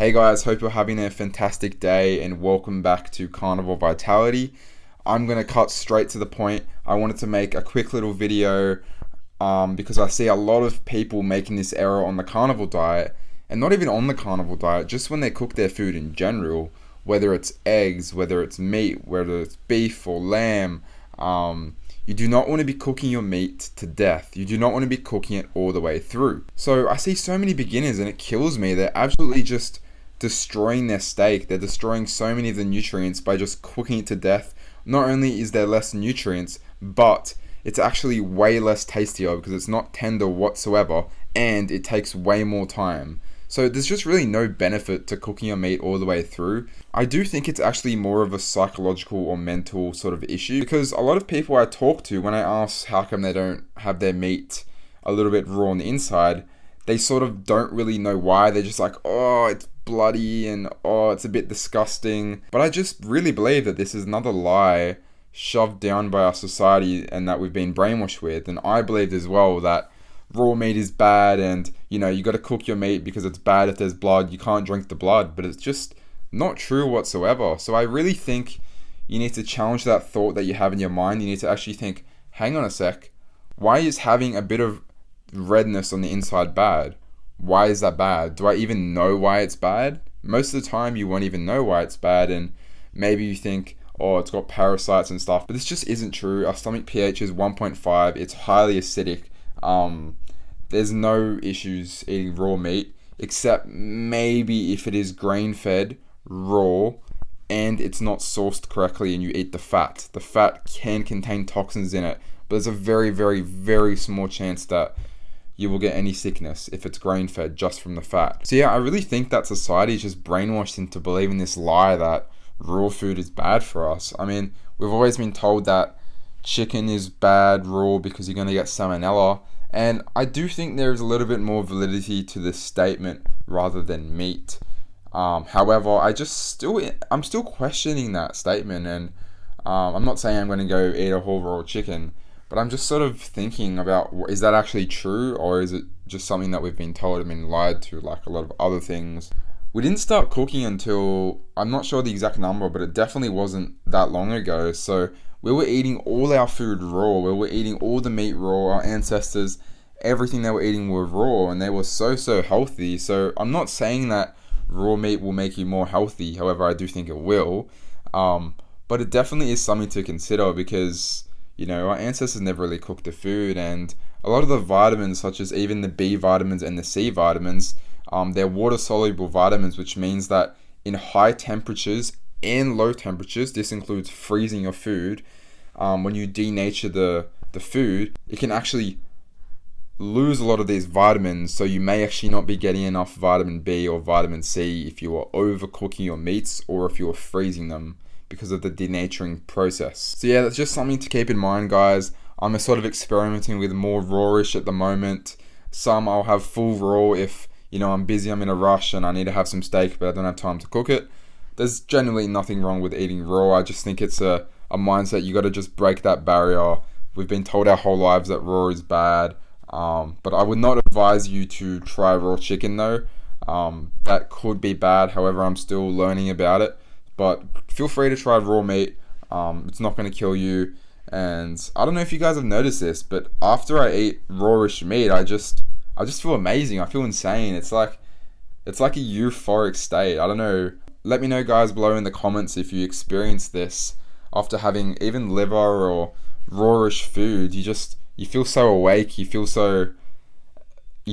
Hey guys, hope you're having a fantastic day and welcome back to Carnivore Vitality. I'm going to cut straight to the point. I wanted to make a quick little video because I see a lot of people making this error on the carnivore diet, and not even on the carnivore diet, just when they cook their food in general, whether it's eggs, whether it's meat, whether it's beef or lamb. You do not want to be cooking your meat to death. You do not want to be cooking it all the way through. So I see so many beginners and it kills me. They're absolutely just destroying their steak. They're destroying so many of the nutrients by just cooking it to death. Not only is there less nutrients, but it's actually way less tastier because it's not tender whatsoever and it takes way more time. So there's just really no benefit to cooking your meat all the way through. I do think it's actually more of a psychological or mental sort of issue, because a lot of people I talk to, when I ask how come they don't have their meat a little bit raw on the inside, they sort of don't really know why. They're just like, oh, it's bloody and oh, it's a bit disgusting. But I just really believe that this is another lie shoved down by our society and that we've been brainwashed with. And I believe as well that raw meat is bad and, you got to cook your meat because it's bad if there's blood. You can't drink the blood, but it's just not true whatsoever. So I really think you need to challenge that thought that you have in your mind. You need to actually think, hang on a sec, why is having a bit of redness on the inside bad? Why is that bad? Do I even know why it's bad? Most of the time you won't even know why it's bad, and maybe you think, oh, it's got parasites and stuff, but this just isn't true. Our stomach pH is 1.5. It's highly acidic. There's no issues eating raw meat, except maybe if it is grain-fed, raw, and it's not sourced correctly and you eat the fat. The fat can contain toxins in it, but there's a very, very, very small chance that you will get any sickness if it's grain-fed just from the fat. So yeah, I really think that society is just brainwashed into believing this lie that raw food is bad for us. I mean, we've always been told that chicken is bad raw because you're going to get salmonella, and I do think there's a little bit more validity to this statement rather than meat. However, I'm still questioning that statement, and I'm not saying I'm going to go eat a whole raw chicken, but I'm just sort of thinking about, is that actually true, or is it just something that we've been told and been lied to, like a lot of other things? We didn't start cooking until, I'm not sure the exact number, but it definitely wasn't that long ago. So we were eating all our food raw. We were eating all the meat raw. Our ancestors, everything they were eating were raw, and they were so healthy. So I'm not saying that raw meat will make you more healthy. However, I do think it will. But it definitely is something to consider because, our ancestors never really cooked the food, and a lot of the vitamins, such as even the B vitamins and the C vitamins, they're water-soluble vitamins, which means that in high temperatures and low temperatures, this includes freezing your food, when you denature the food, it can actually lose a lot of these vitamins, so you may actually not be getting enough vitamin B or vitamin C if you are overcooking your meats or if you are freezing them because of the denaturing process. So yeah, that's just something to keep in mind, guys. I'm sort of experimenting with more rawish at the moment. Some I'll have full raw if I'm busy, I'm in a rush and I need to have some steak but I don't have time to cook it. There's generally nothing wrong with eating raw. I just think it's a mindset. You got to just break that barrier. We've been told our whole lives that raw is bad, but I would not advise you to try raw chicken though. That could be bad. However, I'm still learning about it, but feel free to try raw meat. It's not going to kill you. And I don't know if you guys have noticed this, but after I eat rawish meat, I just feel amazing. I feel insane. It's like a euphoric state. I don't know. Let me know, guys, below in the comments if you experience this after having even liver or rawish food. You feel so awake. You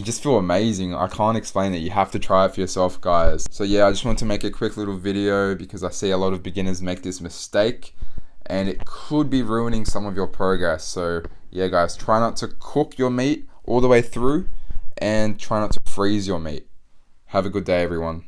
just feel amazing. I can't explain it. You have to try it for yourself, guys. So yeah, I just want to make a quick little video because I see a lot of beginners make this mistake and it could be ruining some of your progress. So yeah, guys, try not to cook your meat all the way through and try not to freeze your meat. Have a good day, everyone.